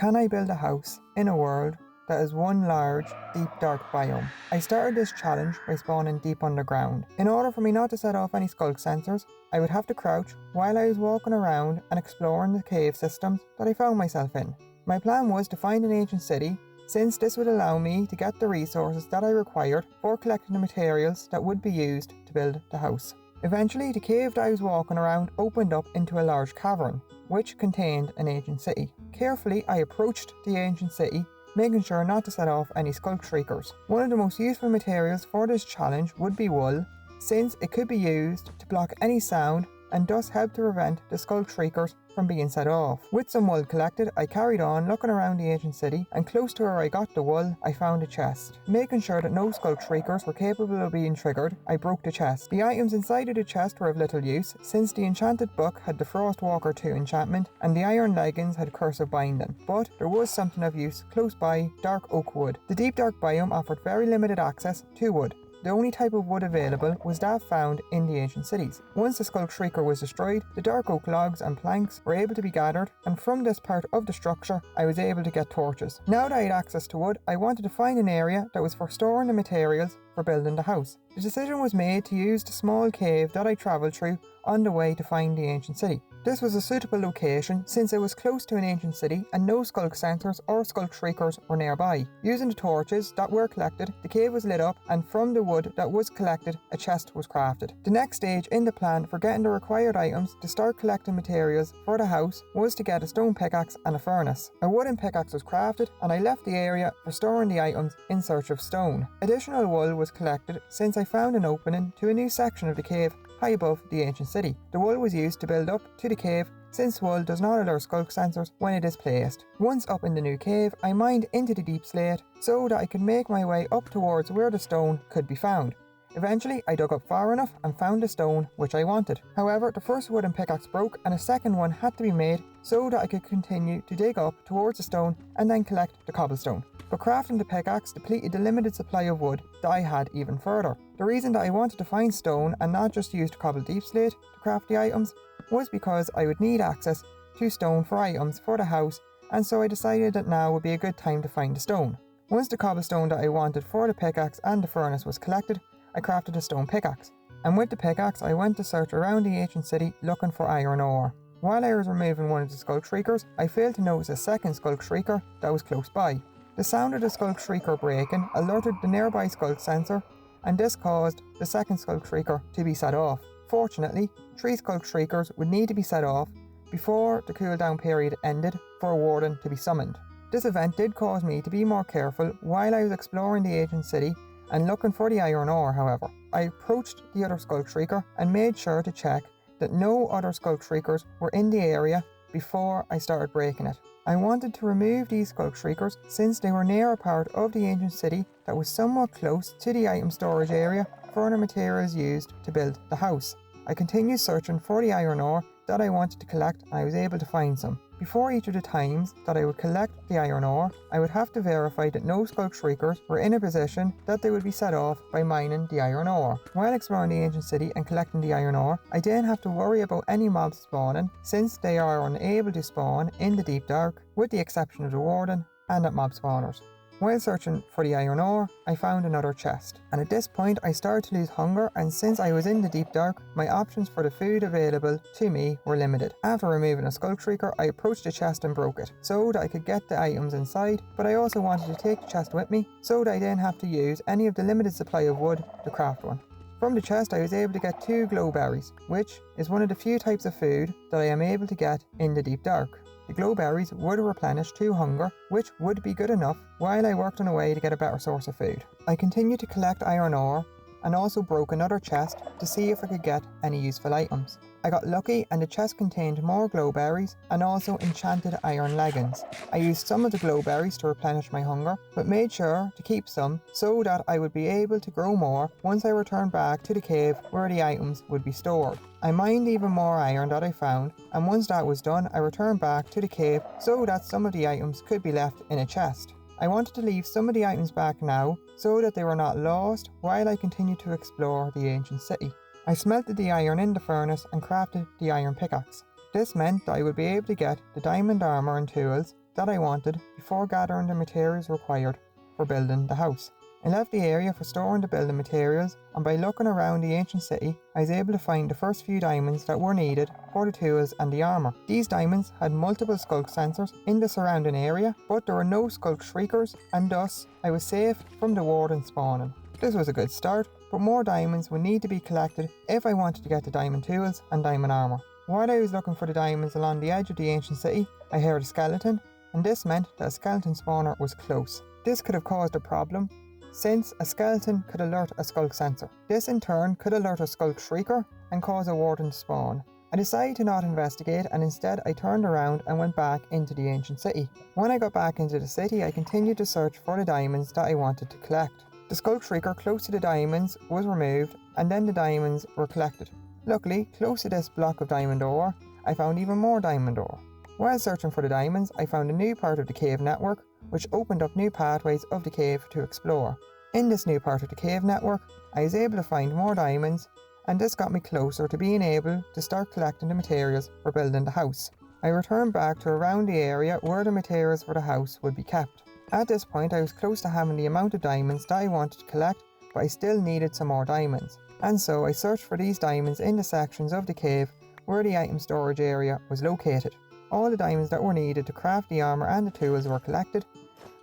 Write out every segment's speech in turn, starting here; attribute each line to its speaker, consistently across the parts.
Speaker 1: can I build a house in a world that is one large, deep dark biome? I started this challenge by spawning deep underground. In order for me not to set off any skulk sensors, I would have to crouch while I was walking around and exploring the cave systems that I found myself in. My plan was to find an ancient city, since this would allow me to get the resources that I required for collecting the materials that would be used to build the house. Eventually, the cave that I was walking around opened up into a large cavern, which contained an ancient city. Carefully, I approached the ancient city, making sure not to set off any skulk shriekers. One of the most useful materials for this challenge would be wool, since it could be used to block any sound and thus help to prevent the skulk shriekers from being set off. With some wool collected, I carried on looking around the ancient city, and close to where I got the wool, I found a chest. Making sure that no skulk shriekers were capable of being triggered, I broke the chest. The items inside of the chest were of little use, since the enchanted book had the Frostwalker 2 enchantment and the iron leggings had curse of binding. But there was something of use close by: dark oak wood. The deep dark biome offered very limited access to wood. The only type of wood available was that found in the ancient cities. Once the skulk shrieker was destroyed, the dark oak logs and planks were able to be gathered, and from this part of the structure, I was able to get torches. Now that I had access to wood, I wanted to find an area that was for storing the materials for building the house. The decision was made to use the small cave that I travelled through on the way to find the ancient city. This was a suitable location since it was close to an ancient city and no skulk sensors or skulk shriekers were nearby. Using the torches that were collected, the cave was lit up, and from the wood that was collected, a chest was crafted. The next stage in the plan for getting the required items to start collecting materials for the house was to get a stone pickaxe and a furnace. A wooden pickaxe was crafted, and I left the area for storing the items in search of stone. Additional wool was collected since I found an opening to a new section of the cave high above the ancient city. The wool was used to build up to the cave, since wool does not alert skulk sensors when it is placed. Once up in the new cave, I mined into the deep slate so that I could make my way up towards where the stone could be found. Eventually, I dug up far enough and found the stone which I wanted. However, the first wooden pickaxe broke and a second one had to be made so that I could continue to dig up towards the stone and then collect the cobblestone. But crafting the pickaxe depleted the limited supply of wood that I had even further. The reason that I wanted to find stone and not just use the cobbled deep slate to craft the items was because I would need access to stone for items for the house, and so I decided that now would be a good time to find the stone. Once the cobblestone that I wanted for the pickaxe and the furnace was collected, I crafted a stone pickaxe. And with the pickaxe, I went to search around the ancient city looking for iron ore. While I was removing one of the skulk shriekers, I failed to notice a second skulk shrieker that was close by. The sound of the skulk shrieker breaking alerted the nearby skulk sensor, and this caused the second skulk shrieker to be set off. Fortunately, 3 skulk shriekers would need to be set off before the cooldown period ended for a warden to be summoned. This event did cause me to be more careful while I was exploring the ancient city and looking for the iron ore. However, I approached the other skulk shrieker and made sure to check that no other skulk shriekers were in the area before I started breaking it. I wanted to remove these skulk shriekers since they were near a part of the ancient city that was somewhat close to the item storage area for the materials used to build the house. I continued searching for the iron ore that I wanted to collect, and I was able to find some. Before each of the times that I would collect the iron ore, I would have to verify that no skulk shriekers were in a position that they would be set off by mining the iron ore. While exploring the ancient city and collecting the iron ore, I didn't have to worry about any mobs spawning, since they are unable to spawn in the deep dark, with the exception of the warden and at mob spawners. While searching for the iron ore, I found another chest, and at this point I started to lose hunger, and since I was in the deep dark, my options for the food available to me were limited. After removing a skulk shrieker, I approached the chest and broke it, so that I could get the items inside, but I also wanted to take the chest with me, so that I didn't have to use any of the limited supply of wood to craft one. From the chest I was able to get 2 glowberries, which is one of the few types of food that I am able to get in the deep dark. The glowberries would replenish 2 hunger, which would be good enough while I worked on a way to get a better source of food. I continued to collect iron ore and also broke another chest to see if I could get any useful items. I got lucky and the chest contained more glowberries and also enchanted iron leggings. I used some of the glowberries to replenish my hunger, but made sure to keep some so that I would be able to grow more once I returned back to the cave where the items would be stored. I mined even more iron that I found, and once that was done, I returned back to the cave so that some of the items could be left in a chest. I wanted to leave some of the items back now so that they were not lost while I continued to explore the ancient city. I smelted the iron in the furnace and crafted the iron pickaxe. This meant that I would be able to get the diamond armor and tools that that I wanted before gathering the materials required for building the house. I left the area for storing the building materials, and by looking around the ancient city, I was able to find the first few diamonds that were needed for the tools and the armour. These diamonds had multiple skulk sensors in the surrounding area, but there were no skulk shriekers, and thus I was safe from the warden spawning. This was a good start, but more diamonds would need to be collected if I wanted to get the diamond tools and diamond armour. While I was looking for the diamonds along the edge of the ancient city, I heard a skeleton, and this meant that a skeleton spawner was close. This could have caused a problem, since a skeleton could alert a skulk sensor. This in turn could alert a skulk shrieker and cause a warden to spawn. I decided to not investigate, and instead I turned around and went back into the ancient city. When I got back into the city, I continued to search for the diamonds that I wanted to collect. The skulk shrieker close to the diamonds was removed, and then the diamonds were collected. Luckily, close to this block of diamond ore, I found even more diamond ore. While searching for the diamonds, I found a new part of the cave network, which opened up new pathways of the cave to explore. In this new part of the cave network, I was able to find more diamonds, and this got me closer to being able to start collecting the materials for building the house. I returned back to around the area where the materials for the house would be kept. At this point, I was close to having the amount of diamonds that I wanted to collect, but I still needed some more diamonds. And so I searched for these diamonds in the sections of the cave where the item storage area was located. All the diamonds that were needed to craft the armour and the tools were collected,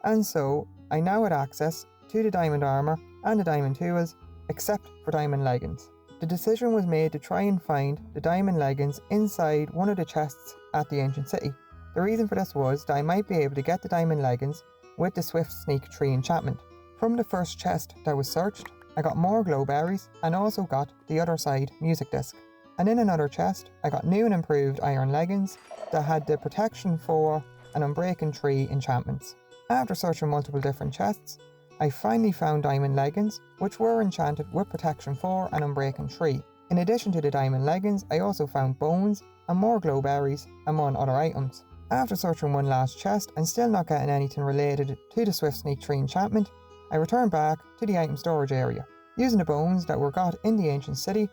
Speaker 1: and so I now had access to the diamond armour and the diamond tools, except for diamond leggings. The decision was made to try and find the diamond leggings inside one of the chests at the ancient city. The reason for this was that I might be able to get the diamond leggings with the Swift Sneak Tree enchantment. From the first chest that was searched, I got more glowberries and also got the Otherside music disc. And in another chest, I got new and improved iron leggings that had the protection for and unbreaking tree enchantments. After searching multiple different chests, I finally found diamond leggings, which were enchanted with protection for and unbreaking tree. In addition to the diamond leggings, I also found bones and more glowberries among other items. After searching one last chest and still not getting anything related to the Swift Sneak Tree enchantment, I returned back to the item storage area. Using the bones that were got in the ancient city,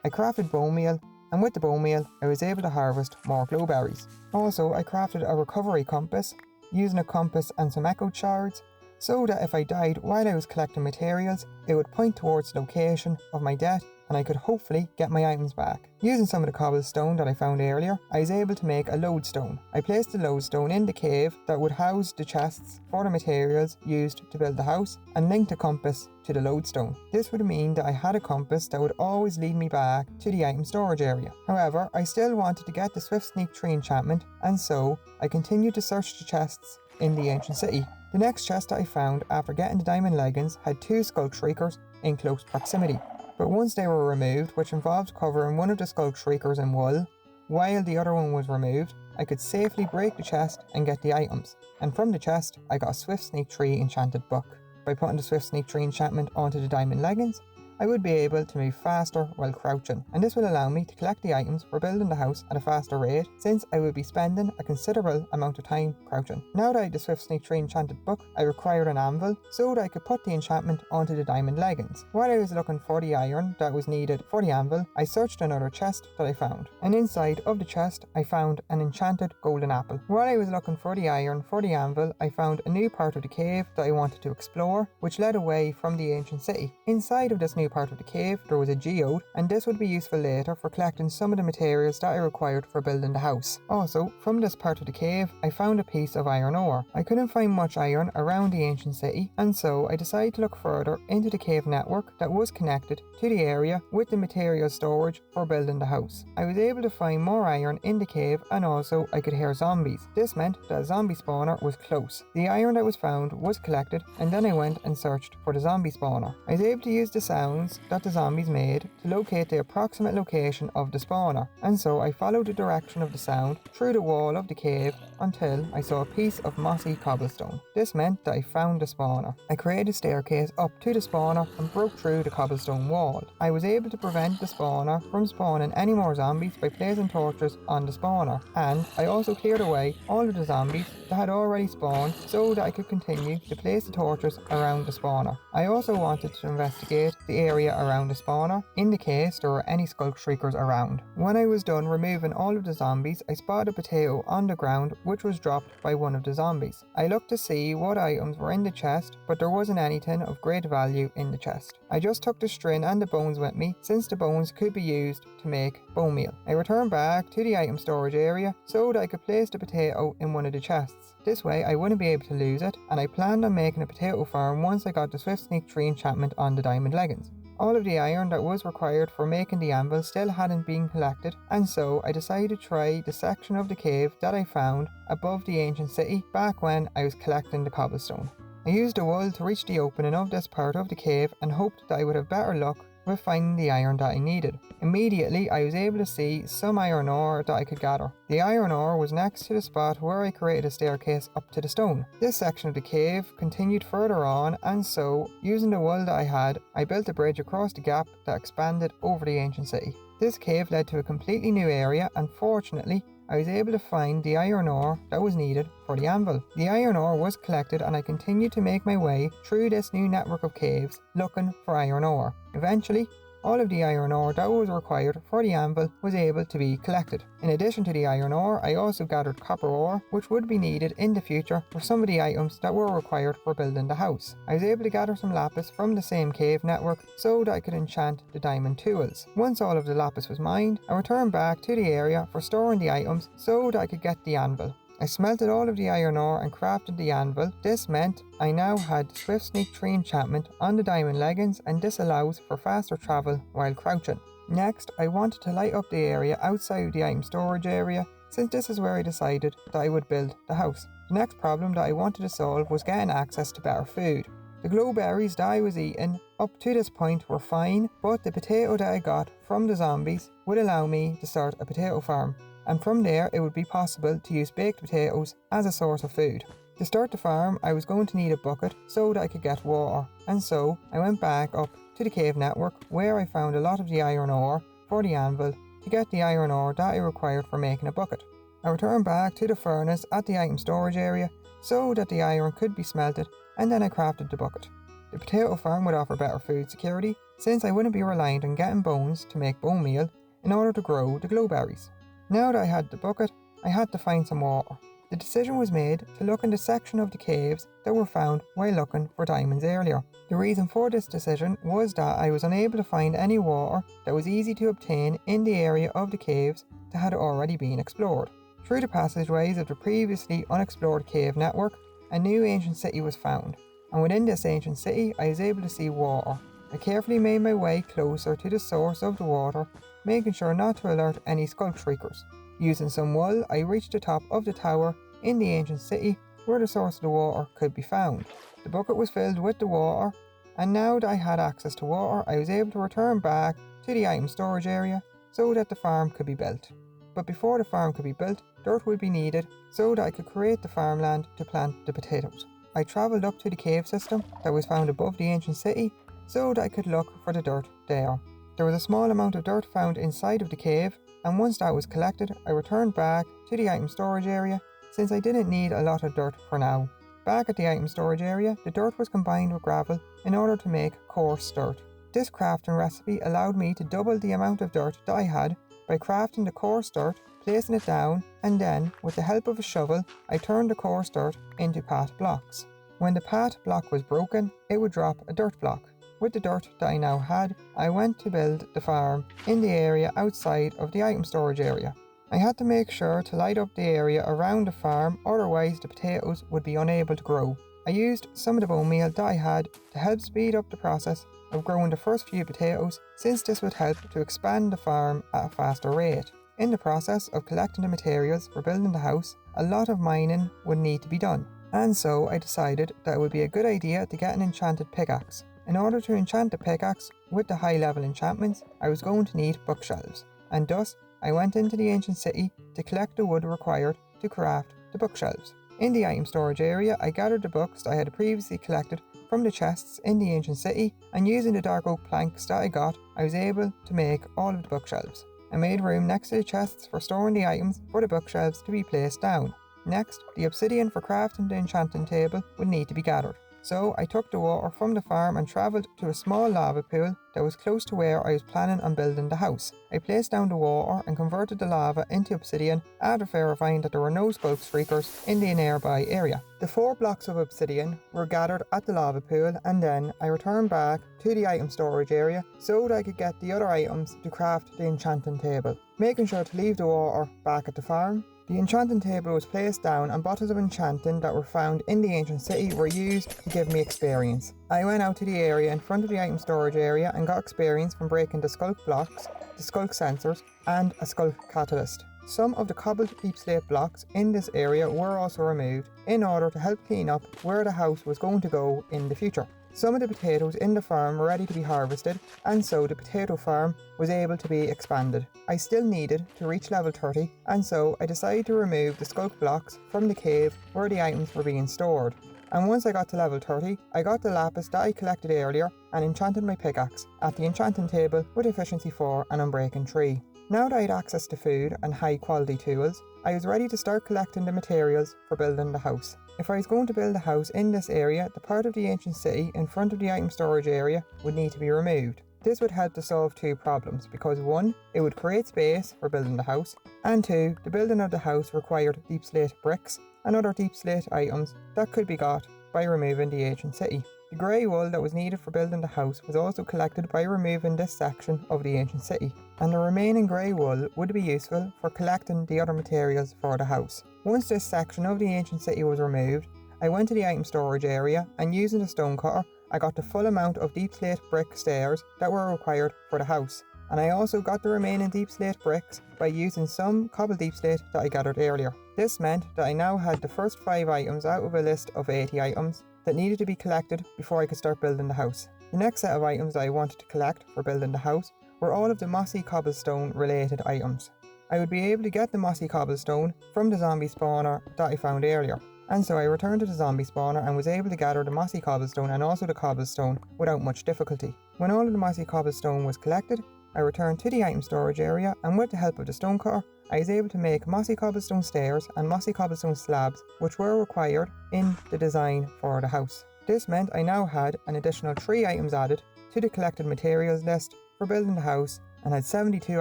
Speaker 1: I crafted bone meal, and with the bone meal, I was able to harvest more glowberries. Also, I crafted a recovery compass, using a compass and some echo shards, so that if I died while I was collecting materials, it would point towards the location of my death and I could hopefully get my items back. Using some of the cobblestone that I found earlier, I was able to make a lodestone. I placed the lodestone in the cave that would house the chests for the materials used to build the house and linked a compass to the lodestone. This would mean that I had a compass that would always lead me back to the item storage area. However, I still wanted to get the Swift Sneak Tree enchantment, and so I continued to search the chests in the ancient city. The next chest that I found after getting the diamond leggings had 2 skulk shriekers in close proximity. But once they were removed, which involved covering one of the skulk shriekers in wool, while the other one was removed, I could safely break the chest and get the items. And from the chest, I got a Swift Sneak Tree enchanted book. By putting the Swift Sneak Tree enchantment onto the diamond leggings, I would be able to move faster while crouching, and this will allow me to collect the items for building the house at a faster rate, since I would be spending a considerable amount of time crouching. Now that I had the Swift Sneak Tree enchanted book, I required an anvil so that I could put the enchantment onto the diamond leggings. While I was looking for the iron that was needed for the anvil, I searched another chest that I found, and inside of the chest I found an enchanted golden apple. While I was looking for the iron for the anvil, I found a new part of the cave that I wanted to explore, which led away from the ancient city. Inside of this new part of the cave, there was a geode, and this would be useful later for collecting some of the materials that I required for building the house. Also, from this part of the cave, I found a piece of iron ore. I couldn't find much iron around the ancient city, and so I decided to look further into the cave network that was connected to the area with the material storage for building the house. I was able to find more iron in the cave, and also I could hear zombies. This meant that a zombie spawner was close. The iron that was found was collected, and then I went and searched for the zombie spawner. I was able to use the sounds that the zombies made to locate the approximate location of the spawner, and so I followed the direction of the sound through the wall of the cave until I saw a piece of mossy cobblestone. This meant that I found the spawner. I created a staircase up to the spawner and broke through the cobblestone wall. I was able to prevent the spawner from spawning any more zombies by placing torches on the spawner, and I also cleared away all of the zombies that had already spawned so that I could continue to place the torches around the spawner. I also wanted to investigate the area around the spawner in the case there were any skulk shriekers around. When I was done removing all of the zombies, I spotted a potato on the ground which was dropped by one of the zombies. I looked to see what items were in the chest, but there wasn't anything of great value in the chest. I just took the string and the bones with me, since the bones could be used to make bone meal. I returned back to the item storage area so that I could place the potato in one of the chests. This way I wouldn't be able to lose it, and I planned on making a potato farm once I got the Swift Sneak 3 enchantment on the diamond leggings. All of the iron that was required for making the anvil still hadn't been collected, and so I decided to try the section of the cave that I found above the ancient city back when I was collecting the cobblestone. I used the wool to reach the opening of this part of the cave and hoped that I would have better luck with finding the iron that I needed. Immediately I was able to see some iron ore that I could gather. The iron ore was next to the spot where I created a staircase up to the stone. This section of the cave continued further on, and so, using the wool that I had, I built a bridge across the gap that expanded over the ancient city. This cave led to a completely new area, and fortunately I was able to find the iron ore that was needed for the anvil. The iron ore was collected, and I continued to make my way through this new network of caves looking for iron ore. Eventually, all of the iron ore that was required for the anvil was able to be collected. In addition to the iron ore, I also gathered copper ore, which would be needed in the future for some of the items that were required for building the house. I was able to gather some lapis from the same cave network so that I could enchant the diamond tools. Once all of the lapis was mined, I returned back to the area for storing the items so that I could get the anvil. I smelted all of the iron ore and crafted the anvil. This meant I now had the Swift Sneak 3 enchantment on the diamond leggings, and this allows for faster travel while crouching. Next, I wanted to light up the area outside of the item storage area, since this is where I decided that I would build the house. The next problem that I wanted to solve was getting access to better food. The glow berries that I was eating up to this point were fine, but the potato that I got from the zombies would allow me to start a potato farm, and from there it would be possible to use baked potatoes as a source of food. To start the farm, I was going to need a bucket so that I could get water, and so I went back up to the cave network where I found a lot of the iron ore for the anvil to get the iron ore that I required for making a bucket. I returned back to the furnace at the item storage area so that the iron could be smelted, and then I crafted the bucket. The potato farm would offer better food security, since I wouldn't be reliant on getting bones to make bone meal in order to grow the glow berries. Now that I had the bucket, I had to find some water. The decision was made to look in the section of the caves that were found while looking for diamonds earlier. The reason for this decision was that I was unable to find any water that was easy to obtain in the area of the caves that had already been explored. Through the passageways of the previously unexplored cave network, a new ancient city was found, and within this ancient city I was able to see water. I carefully made my way closer to the source of the water, making sure not to alert any skulk shriekers. Using some wool, I reached the top of the tower in the ancient city where the source of the water could be found. The bucket was filled with the water, and now that I had access to water, I was able to return back to the item storage area so that the farm could be built. But before the farm could be built, dirt would be needed so that I could create the farmland to plant the potatoes. I travelled up to the cave system that was found above the ancient city so that I could look for the dirt there. There was a small amount of dirt found inside of the cave, and once that was collected, I returned back to the item storage area since I didn't need a lot of dirt for now. Back at the item storage area, the dirt was combined with gravel in order to make coarse dirt. This crafting recipe allowed me to double the amount of dirt that I had by crafting the coarse dirt, placing it down, and then, with the help of a shovel, I turned the coarse dirt into path blocks. When the path block was broken, it would drop a dirt block. With the dirt that I now had, I went to build the farm in the area outside of the item storage area. I had to make sure to light up the area around the farm, otherwise the potatoes would be unable to grow. I used some of the bone meal that I had to help speed up the process of growing the first few potatoes, since this would help to expand the farm at a faster rate. In the process of collecting the materials for building the house, a lot of mining would need to be done, and so I decided that it would be a good idea to get an enchanted pickaxe. In order to enchant the pickaxe with the high level enchantments, I was going to need bookshelves, and thus I went into the ancient city to collect the wood required to craft the bookshelves. In the item storage area, I gathered the books that I had previously collected from the chests in the ancient city, and using the dark oak planks that I got, I was able to make all of the bookshelves. I made room next to the chests for storing the items for the bookshelves to be placed down. Next, the obsidian for crafting the enchanting table would need to be gathered. So I took the water from the farm and travelled to a small lava pool that was close to where I was planning on building the house. I placed down the water and converted the lava into obsidian after verifying that there were no sculk shriekers in the nearby area. The 4 blocks of obsidian were gathered at the lava pool, and then I returned back to the item storage area so that I could get the other items to craft the enchanting table, making sure to leave the water back at the farm. The enchanting table was placed down and bottles of enchanting that were found in the ancient city were used to give me experience. I went out to the area in front of the item storage area and got experience from breaking the sculk blocks, the sculk sensors, and a sculk catalyst. Some of the cobbled deep slate blocks in this area were also removed in order to help clean up where the house was going to go in the future. Some of the potatoes in the farm were ready to be harvested, and so the potato farm was able to be expanded. I still needed to reach level 30, and so I decided to remove the sculk blocks from the cave where the items were being stored. And once I got to level 30, I got the lapis that I collected earlier and enchanted my pickaxe at the enchanting table with efficiency 4 and unbreaking 3. Now that I had access to food and high quality tools, I was ready to start collecting the materials for building the house. If I was going to build a house in this area, the part of the ancient city in front of the item storage area would need to be removed. This would help to solve 2 problems, because 1, it would create space for building the house, and 2, the building of the house required deep slate bricks and other deep slate items that could be got by removing the ancient city. The grey wool that was needed for building the house was also collected by removing this section of the ancient city, and the remaining grey wool would be useful for collecting the other materials for the house. Once this section of the ancient city was removed, I went to the item storage area, and using the stone cutter, I got the full amount of deep slate brick stairs that were required for the house. And I also got the remaining deep slate bricks by using some cobbled deep slate that I gathered earlier. This meant that I now had the first 5 items out of a list of 80 items that needed to be collected before I could start building the house. The next set of items that I wanted to collect for building the house were all of the mossy cobblestone related items. I would be able to get the mossy cobblestone from the zombie spawner that I found earlier, and so I returned to the zombie spawner and was able to gather the mossy cobblestone and also the cobblestone without much difficulty. When all of the mossy cobblestone was collected, I returned to the item storage area, and with the help of the stone cutter, I was able to make mossy cobblestone stairs and mossy cobblestone slabs, which were required in the design for the house. This meant I now had an additional 3 items added to the collected materials list for building the house and had 72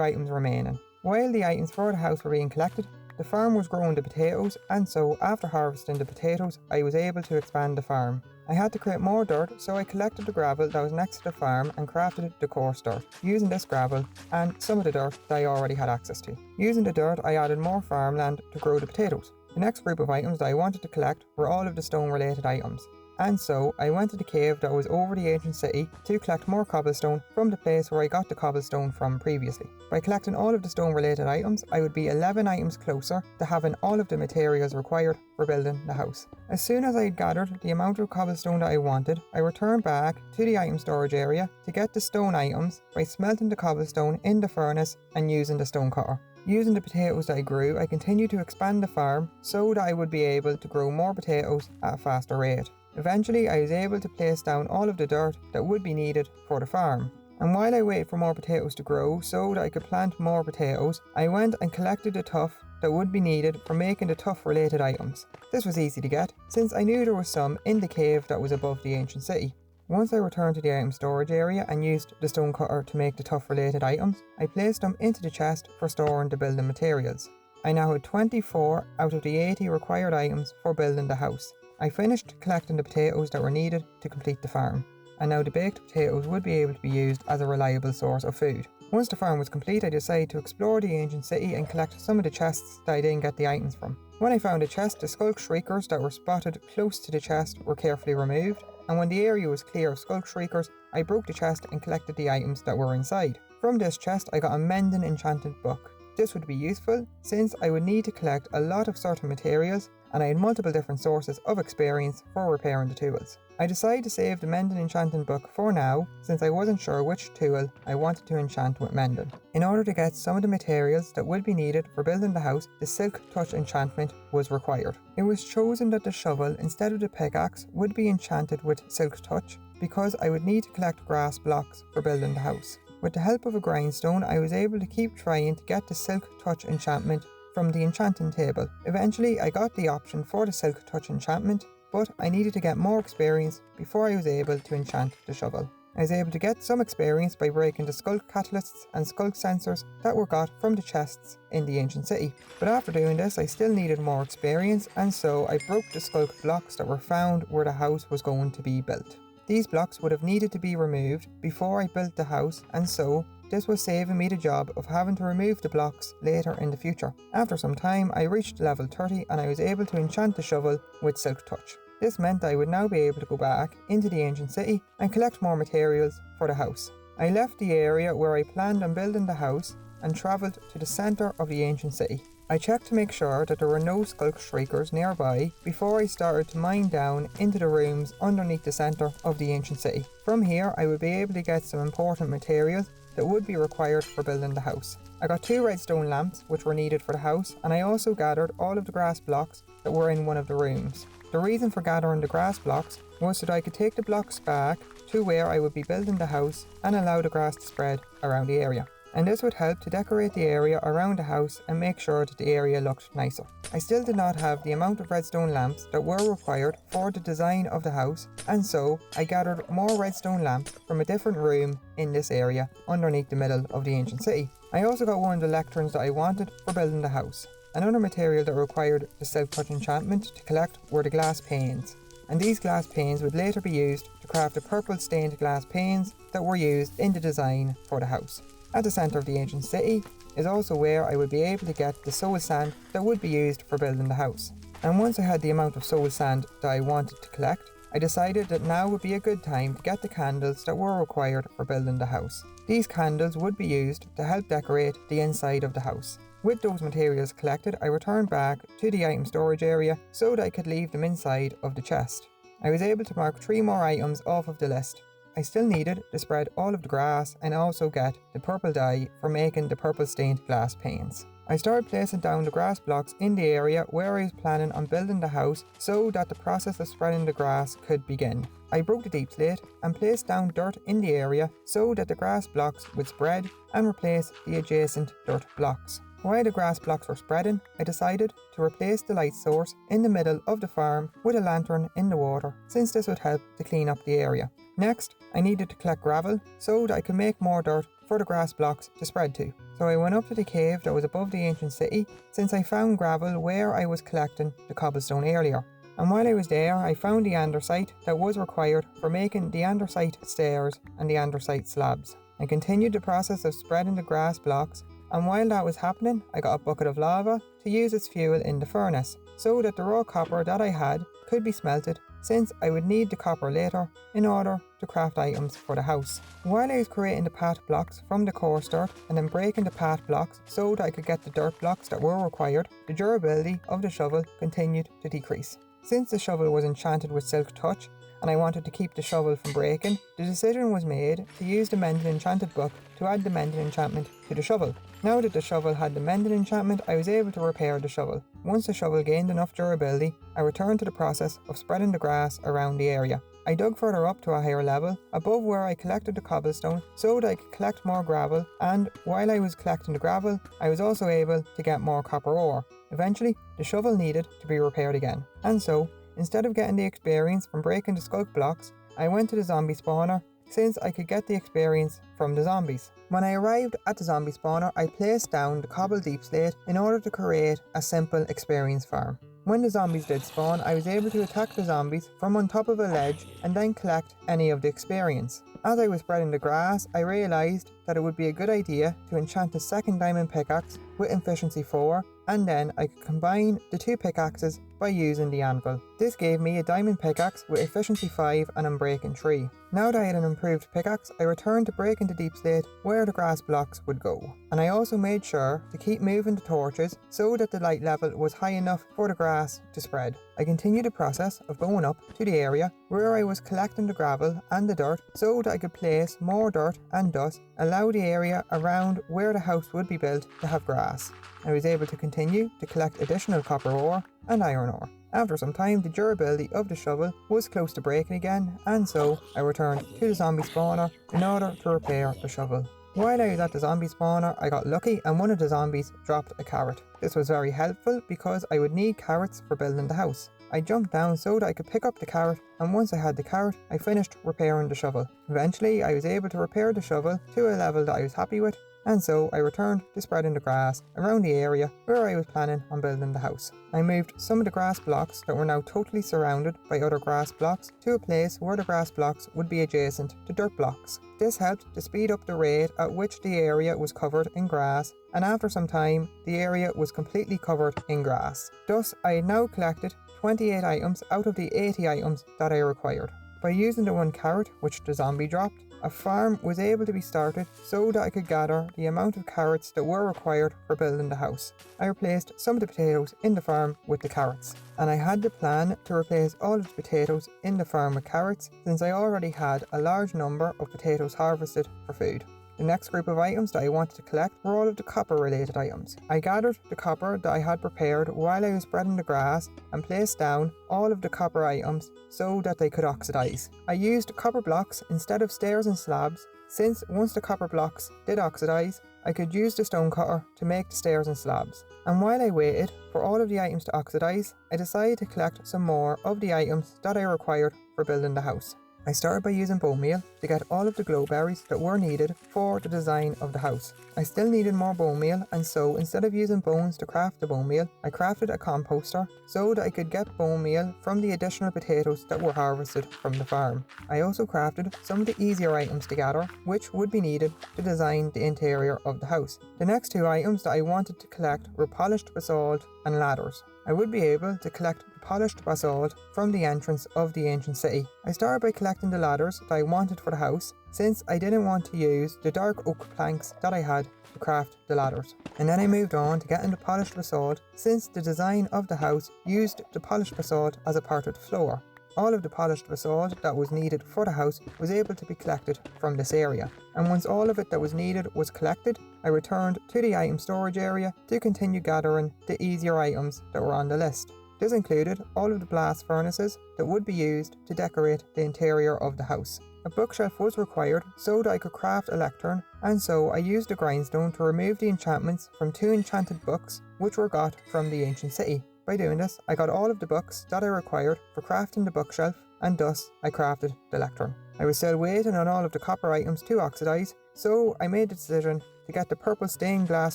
Speaker 1: items remaining. While the items for the house were being collected, the farm was growing the potatoes, and so after harvesting the potatoes, I was able to expand the farm. I had to create more dirt, so I collected the gravel that was next to the farm and crafted the coarse dirt, using this gravel and some of the dirt that I already had access to. Using the dirt, I added more farmland to grow the potatoes. The next group of items that I wanted to collect were all of the stone related items. And so I went to the cave that was over the ancient city to collect more cobblestone from the place where I got the cobblestone from previously. By collecting all of the stone related items, I would be 11 items closer to having all of the materials required for building the house. As soon as I had gathered the amount of cobblestone that I wanted, I returned back to the item storage area to get the stone items by smelting the cobblestone in the furnace and using the stone cutter. Using the potatoes that I grew, I continued to expand the farm so that I would be able to grow more potatoes at a faster rate. Eventually, I was able to place down all of the dirt that would be needed for the farm. And while I waited for more potatoes to grow so that I could plant more potatoes, I went and collected the tuff that would be needed for making the tuff related items. This was easy to get, since I knew there was some in the cave that was above the ancient city. Once I returned to the item storage area and used the stone cutter to make the tuff related items, I placed them into the chest for storing the building materials. I now had 24 out of the 80 required items for building the house. I finished collecting the potatoes that were needed to complete the farm, and now the baked potatoes would be able to be used as a reliable source of food. Once the farm was complete, I decided to explore the ancient city and collect some of the chests that I didn't get the items from. When I found a chest, the sculk shriekers that were spotted close to the chest were carefully removed, and when the area was clear of sculk shriekers, I broke the chest and collected the items that were inside. From this chest, I got a mending enchanted book. This would be useful since I would need to collect a lot of certain materials, and I had multiple different sources of experience for repairing the tools. I decided to save the Mending Enchanting book for now, since I wasn't sure which tool I wanted to enchant with Mending. In order to get some of the materials that would be needed for building the house, the Silk Touch enchantment was required. It was chosen that the shovel instead of the pickaxe would be enchanted with Silk Touch, because I would need to collect grass blocks for building the house. With the help of a grindstone, I was able to keep trying to get the Silk Touch enchantment from the enchanting table. Eventually, I got the option for the Silk Touch enchantment, but I needed to get more experience before I was able to enchant the shovel. I was able to get some experience by breaking the sculk catalysts and sculk sensors that were got from the chests in the ancient city. But after doing this, I still needed more experience, and so I broke the sculk blocks that were found where the house was going to be built. These blocks would have needed to be removed before I built the house, and so this was saving me the job of having to remove the blocks later in the future. After some time, I reached level 30 and I was able to enchant the shovel with Silk Touch. This meant I would now be able to go back into the ancient city and collect more materials for the house. I left the area where I planned on building the house and travelled to the centre of the ancient city. I checked to make sure that there were no sculk shriekers nearby before I started to mine down into the rooms underneath the centre of the ancient city. From here I would be able to get some important materials that would be required for building the house. I got 2 redstone lamps which were needed for the house, and I also gathered all of the grass blocks that were in one of the rooms. The reason for gathering the grass blocks was so that I could take the blocks back to where I would be building the house and allow the grass to spread around the area. And this would help to decorate the area around the house and make sure that the area looked nicer. I still did not have the amount of redstone lamps that were required for the design of the house, and so I gathered more redstone lamps from a different room in this area underneath the middle of the ancient city. I also got one of the lecterns that I wanted for building the house. Another material that required the Silk Touch enchantment to collect were the glass panes, and these glass panes would later be used to craft the purple stained glass panes that were used in the design for the house. At the centre of the ancient city is also where I would be able to get the soul sand that would be used for building the house. And once I had the amount of soul sand that I wanted to collect, I decided that now would be a good time to get the candles that were required for building the house. These candles would be used to help decorate the inside of the house. With those materials collected, I returned back to the item storage area so that I could leave them inside of the chest. I was able to mark 3 more items off of the list. I still needed to spread all of the grass and also get the purple dye for making the purple stained glass panes. I started placing down the grass blocks in the area where I was planning on building the house so that the process of spreading the grass could begin. I broke the deep slate and placed down dirt in the area so that the grass blocks would spread and replace the adjacent dirt blocks. While the grass blocks were spreading, I decided to replace the light source in the middle of the farm with a lantern in the water, since this would help to clean up the area. Next, I needed to collect gravel so that I could make more dirt for the grass blocks to spread to. So I went up to the cave that was above the ancient city, since I found gravel where I was collecting the cobblestone earlier. And while I was there, I found the andesite that was required for making the andesite stairs and the andesite slabs. I continued the process of spreading the grass blocks, and while that was happening, I got a bucket of lava to use as fuel in the furnace, so that the raw copper that I had could be smelted, since I would need the copper later in order to craft items for the house. While I was creating the path blocks from the coarse dirt and then breaking the path blocks so that I could get the dirt blocks that were required, the durability of the shovel continued to decrease. Since the shovel was enchanted with Silk Touch, and I wanted to keep the shovel from breaking, the decision was made to use the Mending Enchanted book to add the Mending enchantment to the shovel. Now that the shovel had the Mending enchantment, I was able to repair the shovel. Once the shovel gained enough durability, I returned to the process of spreading the grass around the area. I dug further up to a higher level, above where I collected the cobblestone, so that I could collect more gravel, and while I was collecting the gravel, I was also able to get more copper ore. Eventually, the shovel needed to be repaired again, and so, instead of getting the experience from breaking the sculk blocks, I went to the zombie spawner, since I could get the experience from the zombies. When I arrived at the zombie spawner, I placed down the cobble deep slate in order to create a simple experience farm. When the zombies did spawn, I was able to attack the zombies from on top of a ledge and then collect any of the experience. As I was spreading the grass, I realised that it would be a good idea to enchant a second diamond pickaxe with efficiency 4, and then I could combine the 2 pickaxes by using the anvil. This gave me a diamond pickaxe with efficiency 5 and unbreaking 3. Now that I had an improved pickaxe, I returned to breaking the deep slate where the grass blocks would go. And I also made sure to keep moving the torches so that the light level was high enough for the grass to spread. I continued the process of going up to the area where I was collecting the gravel and the dirt so that I could place more dirt and dust, allow the area around where the house would be built to have grass. I was able to continue to collect additional copper ore and iron ore. After some time, the durability of the shovel was close to breaking again, and so I returned to the zombie spawner in order to repair the shovel. While I was at the zombie spawner, I got lucky and one of the zombies dropped a carrot. This was very helpful because I would need carrots for building the house. I jumped down so that I could pick up the carrot, and once I had the carrot, I finished repairing the shovel. Eventually, I was able to repair the shovel to a level that I was happy with, and so I returned to spreading the grass around the area where I was planning on building the house. I moved some of the grass blocks that were now totally surrounded by other grass blocks to a place where the grass blocks would be adjacent to dirt blocks. This helped to speed up the rate at which the area was covered in grass, and after some time, the area was completely covered in grass. Thus, I had now collected 28 items out of the 80 items that I required. By using the one carrot which the zombie dropped, a farm was able to be started so that I could gather the amount of carrots that were required for building the house. I replaced some of the potatoes in the farm with the carrots, and I had the plan to replace all of the potatoes in the farm with carrots since I already had a large number of potatoes harvested for food. The next group of items that I wanted to collect were all of the copper related items. I gathered the copper that I had prepared while I was spreading the grass and placed down all of the copper items so that they could oxidize. I used copper blocks instead of stairs and slabs since once the copper blocks did oxidize, I could use the stone cutter to make the stairs and slabs. And while I waited for all of the items to oxidize, I decided to collect some more of the items that I required for building the house. I started by using bone meal to get all of the glow berries that were needed for the design of the house. I still needed more bone meal, and so instead of using bones to craft the bone meal, I crafted a composter so that I could get bone meal from the additional potatoes that were harvested from the farm. I also crafted some of the easier items to gather, which would be needed to design the interior of the house. The next two items that I wanted to collect were polished basalt and ladders. I would be able to collect the polished basalt from the entrance of the ancient city. I started by collecting the ladders that I wanted for the house, since I didn't want to use the dark oak planks that I had to craft the ladders. And then I moved on to getting the polished basalt, since the design of the house used the polished basalt as a part of the floor. All of the polished basalt that was needed for the house was able to be collected from this area. And once all of it that was needed was collected, I returned to the item storage area to continue gathering the easier items that were on the list. This included all of the blast furnaces that would be used to decorate the interior of the house. A bookshelf was required so that I could craft a lectern, and so I used a grindstone to remove the enchantments from 2 enchanted books which were got from the ancient city. By doing this, I got all of the books that I required for crafting the bookshelf, and thus I crafted the lectern. I was still waiting on all of the copper items to oxidize, so I made the decision to get the purple stained glass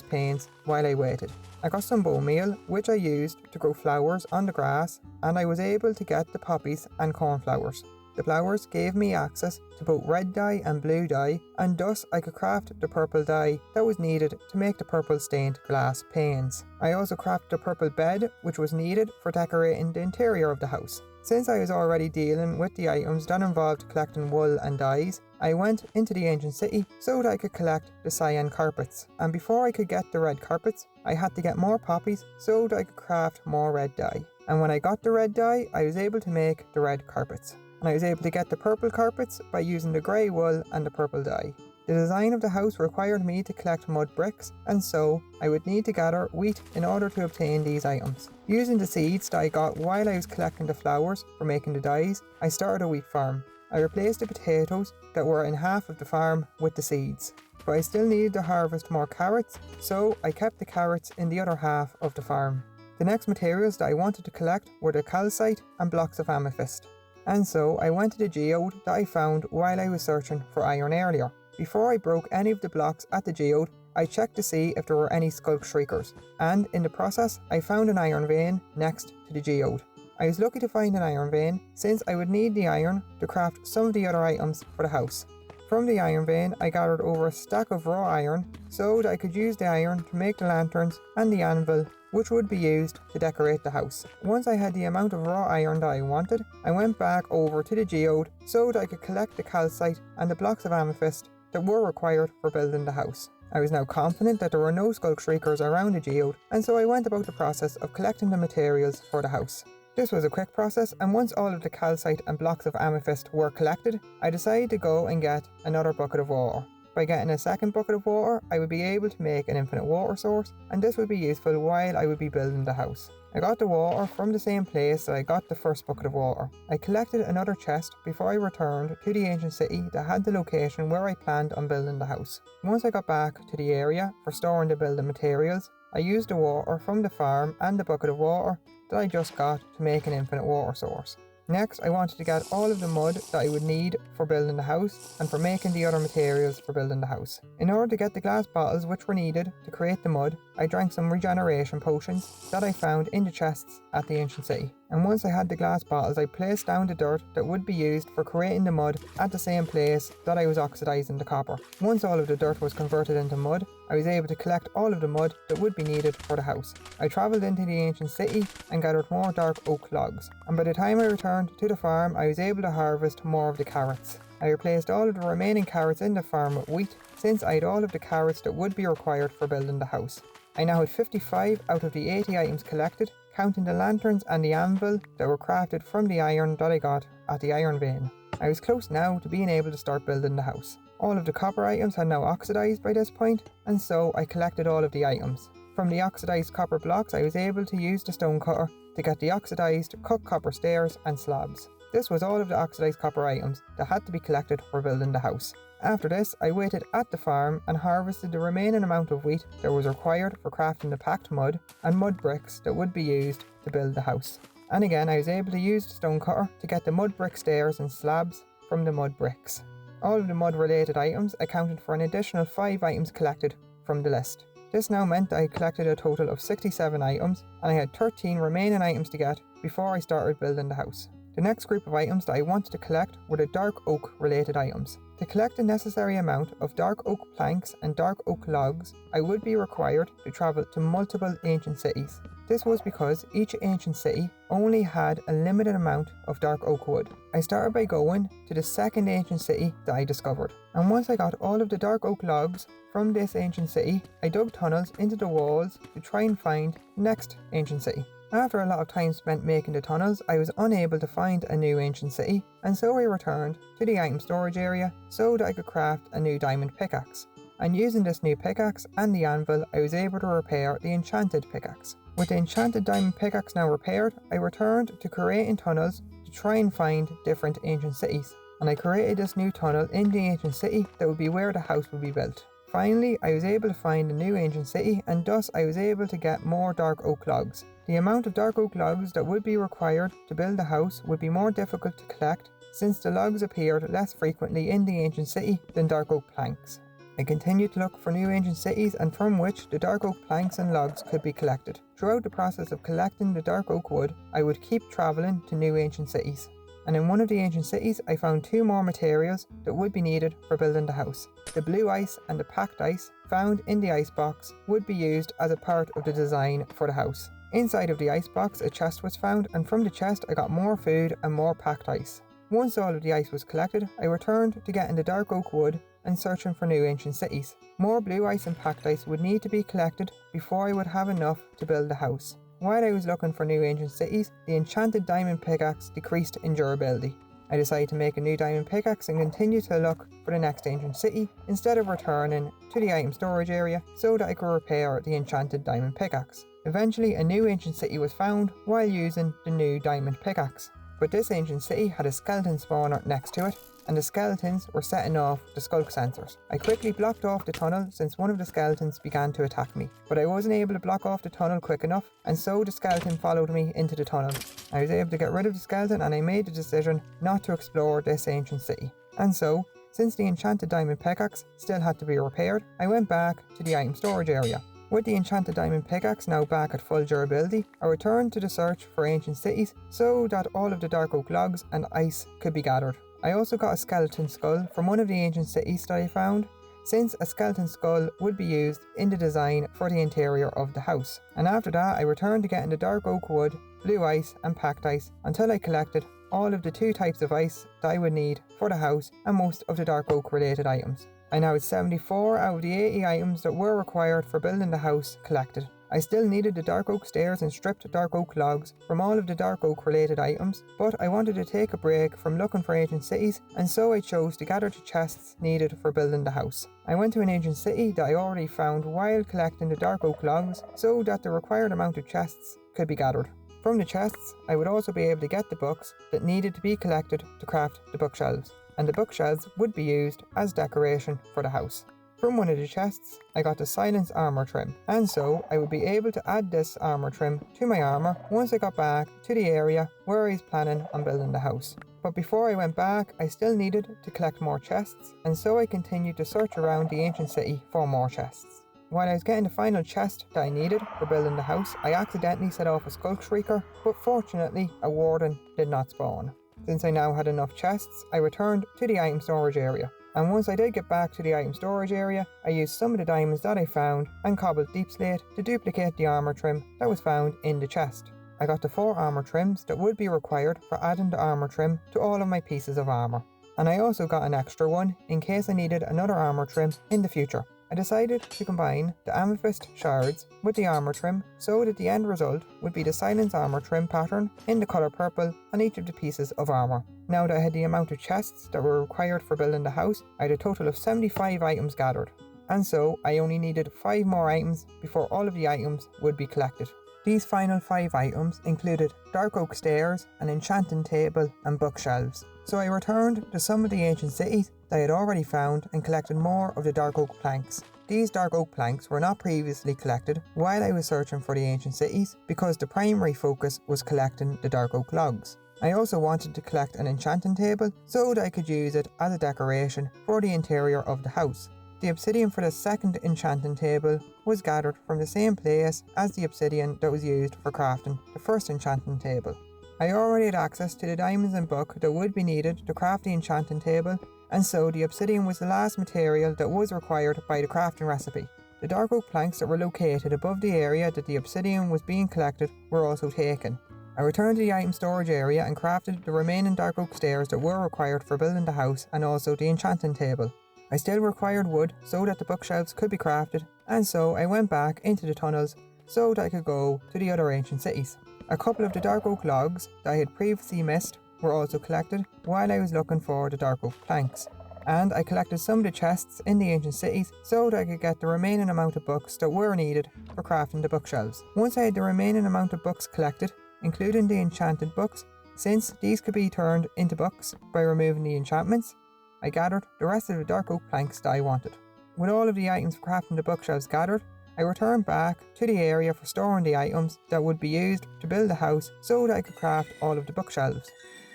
Speaker 1: panes while I waited. I got some bone meal, which I used to grow flowers on the grass, and I was able to get the poppies and cornflowers. The flowers gave me access to both red dye and blue dye, and thus I could craft the purple dye that was needed to make the purple stained glass panes. I also crafted a purple bed, which was needed for decorating the interior of the house. Since I was already dealing with the items that involved collecting wool and dyes, I went into the ancient city so that I could collect the cyan carpets. And before I could get the red carpets, I had to get more poppies so that I could craft more red dye. And when I got the red dye, I was able to make the red carpets. And I was able to get the purple carpets by using the grey wool and the purple dye. The design of the house required me to collect mud bricks, and so I would need to gather wheat in order to obtain these items. Using the seeds that I got while I was collecting the flowers for making the dyes, I started a wheat farm. I replaced the potatoes that were in half of the farm with the seeds. But I still needed to harvest more carrots, so I kept the carrots in the other half of the farm. The next materials that I wanted to collect were the calcite and blocks of amethyst. And so I went to the geode that I found while I was searching for iron earlier. Before I broke any of the blocks at the geode, I checked to see if there were any skulk shriekers, and in the process I found an iron vein next to the geode. I was lucky to find an iron vein since I would need the iron to craft some of the other items for the house. From the iron vein I gathered over a stack of raw iron so that I could use the iron to make the lanterns and the anvil which would be used to decorate the house. Once I had the amount of raw iron that I wanted, I went back over to the geode so that I could collect the calcite and the blocks of amethyst that were required for building the house. I was now confident that there were no skulk shriekers around the geode, and so I went about the process of collecting the materials for the house. This was a quick process, and once all of the calcite and blocks of amethyst were collected, I decided to go and get another bucket of water. By getting a second bucket of water, I would be able to make an infinite water source, and this would be useful while I would be building the house. I got the water from the same place that I got the first bucket of water. I collected another chest before I returned to the ancient city that had the location where I planned on building the house. Once I got back to the area for storing the building materials, I used the water from the farm and the bucket of water that I just got to make an infinite water source. Next, I wanted to get all of the mud that I would need for building the house and for making the other materials for building the house. In order to get the glass bottles which were needed to create the mud, I drank some regeneration potions that I found in the chests at the ancient city. And once I had the glass bottles, I placed down the dirt that would be used for creating the mud at the same place that I was oxidizing the copper. Once all of the dirt was converted into mud, I was able to collect all of the mud that would be needed for the house. I travelled into the ancient city and gathered more dark oak logs, and by the time I returned to the farm, I was able to harvest more of the carrots. I replaced all of the remaining carrots in the farm with wheat, since I had all of the carrots that would be required for building the house. I now had 55 out of the 80 items collected, counting the lanterns and the anvil that were crafted from the iron that I got at the iron vein. I was close now to being able to start building the house. All of the copper items had now oxidized by this point, and so I collected all of the items. From the oxidized copper blocks, I was able to use the stone cutter to get the oxidized cut copper stairs and slabs. This was all of the oxidized copper items that had to be collected for building the house. After this, I waited at the farm and harvested the remaining amount of wheat that was required for crafting the packed mud and mud bricks that would be used to build the house. And again, I was able to use the stone cutter to get the mud brick stairs and slabs from the mud bricks. All of the mud related items accounted for an additional 5 items collected from the list. This now meant that I had collected a total of 67 items, and I had 13 remaining items to get before I started building the house. The next group of items that I wanted to collect were the dark oak related items. To collect the necessary amount of dark oak planks and dark oak logs, I would be required to travel to multiple ancient cities. This was because each ancient city only had a limited amount of dark oak wood. I started by going to the second ancient city that I discovered, and once I got all of the dark oak logs from this ancient city, I dug tunnels into the walls to try and find the next ancient city. After a lot of time spent making the tunnels, I was unable to find a new ancient city, and so I returned to the item storage area so that I could craft a new diamond pickaxe. And using this new pickaxe and the anvil, I was able to repair the enchanted pickaxe. With the enchanted diamond pickaxe now repaired, I returned to creating tunnels to try and find different ancient cities. And I created this new tunnel in the ancient city that would be where the house would be built. Finally, I was able to find a new ancient city, and thus I was able to get more dark oak logs. The amount of dark oak logs that would be required to build the house would be more difficult to collect, since the logs appeared less frequently in the ancient city than dark oak planks. I continued to look for new ancient cities and from which the dark oak planks and logs could be collected. Throughout the process of collecting the dark oak wood, I would keep travelling to new ancient cities. And in one of the ancient cities, I found 2 more materials that would be needed for building the house. The blue ice and the packed ice found in the icebox would be used as a part of the design for the house. Inside of the icebox, a chest was found, and from the chest I got more food and more packed ice. Once all of the ice was collected, I returned to getting the dark oak wood and searching for new ancient cities. More blue ice and packed ice would need to be collected before I would have enough to build the house. While I was looking for new ancient cities, the enchanted diamond pickaxe decreased in durability. I decided to make a new diamond pickaxe and continue to look for the next ancient city instead of returning to the item storage area so that I could repair the enchanted diamond pickaxe. Eventually, a new ancient city was found while using the new diamond pickaxe. But this ancient city had a skeleton spawner next to it, and the skeletons were setting off the skulk sensors. I quickly blocked off the tunnel since one of the skeletons began to attack me, but I wasn't able to block off the tunnel quick enough, and so the skeleton followed me into the tunnel. I was able to get rid of the skeleton, and I made the decision not to explore this ancient city. And so, since the enchanted diamond pickaxe still had to be repaired, I went back to the item storage area. With the enchanted diamond pickaxe now back at full durability, I returned to the search for ancient cities so that all of the dark oak logs and ice could be gathered. I also got a skeleton skull from one of the ancient cities that I found, since a skeleton skull would be used in the design for the interior of the house. And after that, I returned to getting the dark oak wood, blue ice and packed ice until I collected all of the 2 types of ice that I would need for the house and most of the dark oak related items. I now had 74 out of the 80 items that were required for building the house collected. I still needed the dark oak stairs and stripped dark oak logs from all of the dark oak related items, but I wanted to take a break from looking for ancient cities, and so I chose to gather the chests needed for building the house. I went to an ancient city that I already found while collecting the dark oak logs so that the required amount of chests could be gathered. From the chests, I would also be able to get the books that needed to be collected to craft the bookshelves, and the bookshelves would be used as decoration for the house. From one of the chests, I got the silence armor trim, and so I would be able to add this armor trim to my armor once I got back to the area where I was planning on building the house. But before I went back, I still needed to collect more chests, and so I continued to search around the ancient city for more chests. While I was getting the final chest that I needed for building the house, I accidentally set off a Skulk Shrieker, but fortunately a warden did not spawn. Since I now had enough chests, I returned to the item storage area. And once I did get back to the item storage area, I used some of the diamonds that I found and cobbled deep slate to duplicate the armor trim that was found in the chest. I got the 4 armor trims that would be required for adding the armor trim to all of my pieces of armor. And I also got an extra one in case I needed another armor trim in the future. I decided to combine the amethyst shards with the armor trim so that the end result would be the silence armor trim pattern in the colour purple on each of the pieces of armor. Now that I had the amount of chests that were required for building the house, I had a total of 75 items gathered. And so I only needed 5 more items before all of the items would be collected. These final 5 items included dark oak stairs, an enchanting table and bookshelves. So I returned to some of the ancient cities that I had already found and collected more of the dark oak planks. These dark oak planks were not previously collected while I was searching for the ancient cities because the primary focus was collecting the dark oak logs. I also wanted to collect an enchanting table so that I could use it as a decoration for the interior of the house. The obsidian for the second enchanting table was gathered from the same place as the obsidian that was used for crafting the first enchanting table. I already had access to the diamonds and book that would be needed to craft the enchanting table, and so the obsidian was the last material that was required by the crafting recipe. The dark oak planks that were located above the area that the obsidian was being collected were also taken. I returned to the item storage area and crafted the remaining dark oak stairs that were required for building the house and also the enchanting table. I still required wood so that the bookshelves could be crafted, and so I went back into the tunnels so that I could go to the other ancient cities. A couple of the dark oak logs that I had previously missed were also collected while I was looking for the dark oak planks. And I collected some of the chests in the ancient cities so that I could get the remaining amount of books that were needed for crafting the bookshelves. Once I had the remaining amount of books collected, including the enchanted books, since these could be turned into books by removing the enchantments, I gathered the rest of the dark oak planks that I wanted. With all of the items for crafting the bookshelves gathered, I returned back to the area for storing the items that would be used to build the house so that I could craft all of the bookshelves.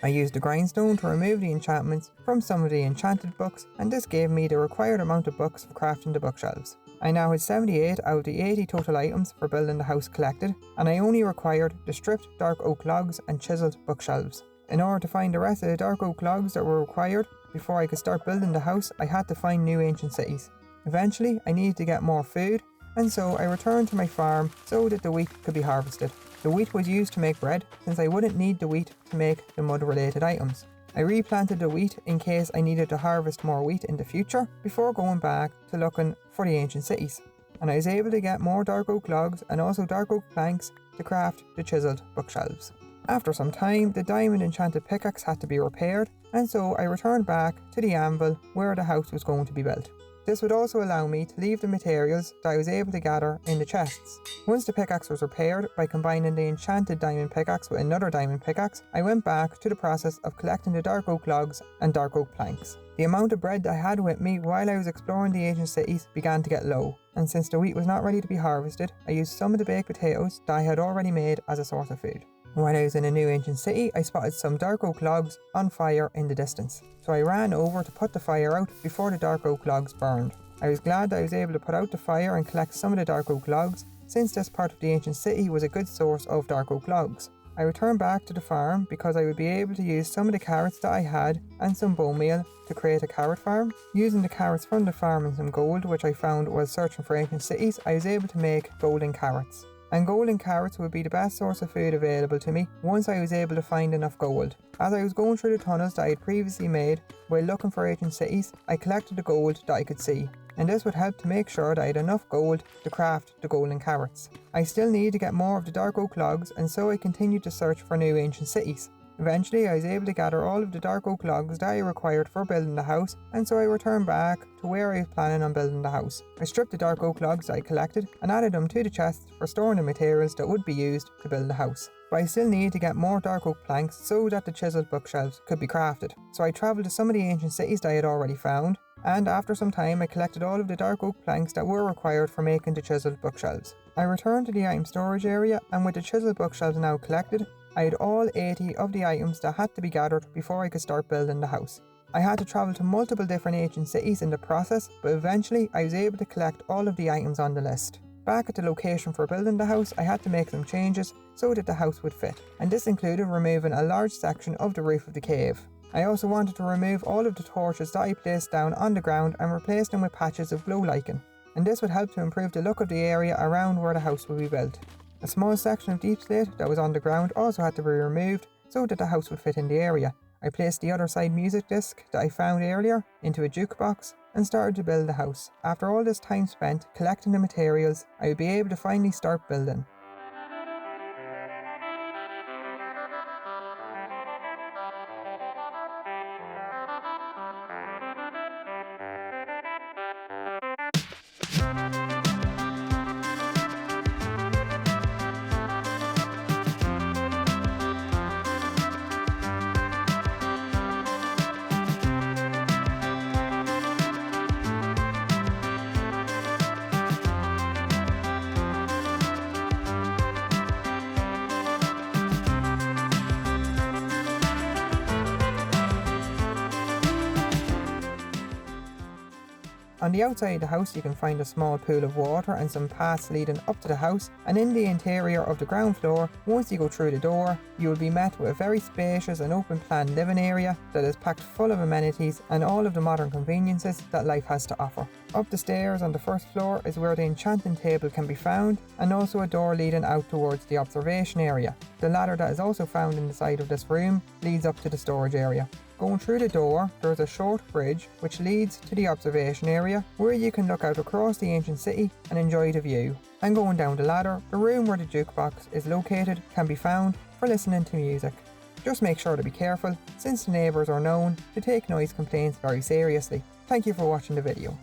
Speaker 1: I used the grindstone to remove the enchantments from some of the enchanted books, and this gave me the required amount of books for crafting the bookshelves. I now had 78 out of the 80 total items for building the house collected, and I only required the stripped dark oak logs and chiselled bookshelves. In order to find the rest of the dark oak logs that were required before I could start building the house, I had to find new ancient cities. Eventually, I needed to get more food, and so I returned to my farm so that the wheat could be harvested. The wheat was used to make bread, since I wouldn't need the wheat to make the mud-related items. I replanted the wheat in case I needed to harvest more wheat in the future before going back to looking for the ancient cities. And I was able to get more dark oak logs and also dark oak planks to craft the chiselled bookshelves. After some time, the diamond enchanted pickaxe had to be repaired, and so I returned back to the anvil where the house was going to be built. This would also allow me to leave the materials that I was able to gather in the chests. Once the pickaxe was repaired by combining the enchanted diamond pickaxe with another diamond pickaxe, I went back to the process of collecting the dark oak logs and dark oak planks. The amount of bread that I had with me while I was exploring the ancient cities began to get low, and since the wheat was not ready to be harvested, I used some of the baked potatoes that I had already made as a source of food. When I was in a new ancient city, I spotted some dark oak logs on fire in the distance, so I ran over to put the fire out before the dark oak logs burned. I was glad that I was able to put out the fire and collect some of the dark oak logs, since this part of the ancient city was a good source of dark oak logs. I returned back to the farm because I would be able to use some of the carrots that I had and some bone meal to create a carrot farm. Using the carrots from the farm and some gold, which I found while searching for ancient cities, I was able to make golden carrots. And golden carrots would be the best source of food available to me once I was able to find enough gold. As I was going through the tunnels that I had previously made while looking for ancient cities, I collected the gold that I could see, and this would help to make sure that I had enough gold to craft the golden carrots. I still need to get more of the dark oak logs, and so I continued to search for new ancient cities. Eventually, I was able to gather all of the dark oak logs that I required for building the house, and so I returned back to where I was planning on building the house. I stripped the dark oak logs that I collected and added them to the chests for storing the materials that would be used to build the house. But I still need to get more dark oak planks so that the chiselled bookshelves could be crafted. So I travelled to some of the ancient cities that I had already found, and after some time I collected all of the dark oak planks that were required for making the chiselled bookshelves. I returned to the item storage area, and with the chiselled bookshelves now collected, I had all 80 of the items that had to be gathered before I could start building the house. I had to travel to multiple different ancient cities in the process, but eventually I was able to collect all of the items on the list. Back at the location for building the house, I had to make some changes so that the house would fit, and this included removing a large section of the roof of the cave. I also wanted to remove all of the torches that I placed down on the ground and replace them with patches of glow lichen, and this would help to improve the look of the area around where the house would be built. A small section of deep slate that was on the ground also had to be removed so that the house would fit in the area. I placed the Otherside music disc that I found earlier into a jukebox and started to build the house. After all this time spent collecting the materials, I would be able to finally start building. On the outside of the house you can find a small pool of water and some paths leading up to the house, and in the interior of the ground floor, once you go through the door, you will be met with a very spacious and open plan living area that is packed full of amenities and all of the modern conveniences that life has to offer. Up the stairs on the first floor is where the enchanting table can be found, and also a door leading out towards the observation area. The ladder that is also found in the side of this room leads up to the storage area. Going through the door, there is a short bridge which leads to the observation area where you can look out across the ancient city and enjoy the view. And going down the ladder, the room where the jukebox is located can be found for listening to music. Just make sure to be careful, since the neighbours are known to take noise complaints very seriously. Thank you for watching the video.